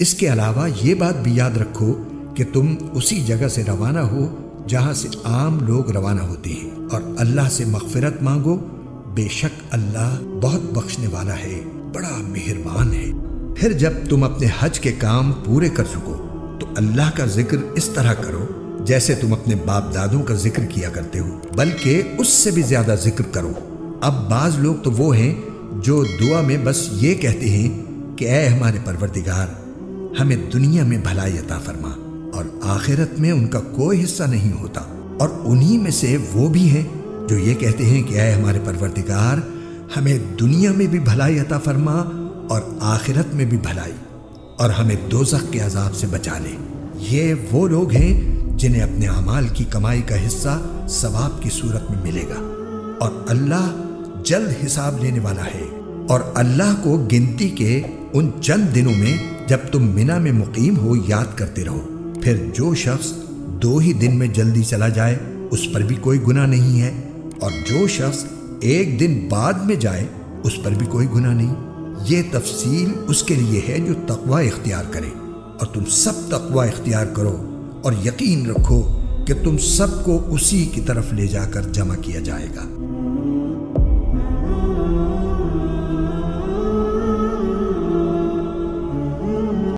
اس کے علاوہ یہ بات بھی یاد رکھو کہ تم اسی جگہ سے روانہ ہو جہاں سے عام لوگ روانہ ہوتے ہیں، اور اللہ سے مغفرت مانگو، بے شک اللہ بہت بخشنے والا ہے، بڑا مہربان ہے۔ پھر جب تم اپنے حج کے کام پورے کر چکو تو اللہ کا ذکر اس طرح کرو جیسے تم اپنے باپ دادوں کا ذکر کیا کرتے ہو، بلکہ اس سے بھی زیادہ ذکر کرو۔ اب بعض لوگ تو وہ ہیں جو دعا میں بس یہ کہتے ہیں کہ اے ہمارے پروردگار، ہمیں دنیا میں بھلائی عطا فرما، اور آخرت میں ان کا کوئی حصہ نہیں ہوتا۔ اور انہی میں سے وہ بھی ہیں جو یہ کہتے ہیں کہ اے ہمارے پروردگار، ہمیں دنیا میں بھی بھلائی عطا فرما اور آخرت میں بھی بھلائی، اور ہمیں دوزخ کے عذاب سے بچا لے۔ یہ وہ لوگ ہیں جنہیں اپنے اعمال کی کمائی کا حصہ ثواب کی صورت میں ملے گا، اور اللہ جلد حساب لینے والا ہے۔ اور اللہ کو گنتی کے ان چند دنوں میں جب تم منی میں مقیم ہو یاد کرتے رہو۔ پھر جو شخص 2 ہی دن میں جلدی چلا جائے اس پر بھی کوئی گناہ نہیں ہے، اور جو شخص 1 دن بعد میں جائے اس پر بھی کوئی گناہ نہیں۔ یہ تفصیل اس کے لیے ہے جو تقوی اختیار کرے، اور تم سب تقوی اختیار کرو اور یقین رکھو کہ تم سب کو اسی کی طرف لے جا کر جمع کیا جائے گا۔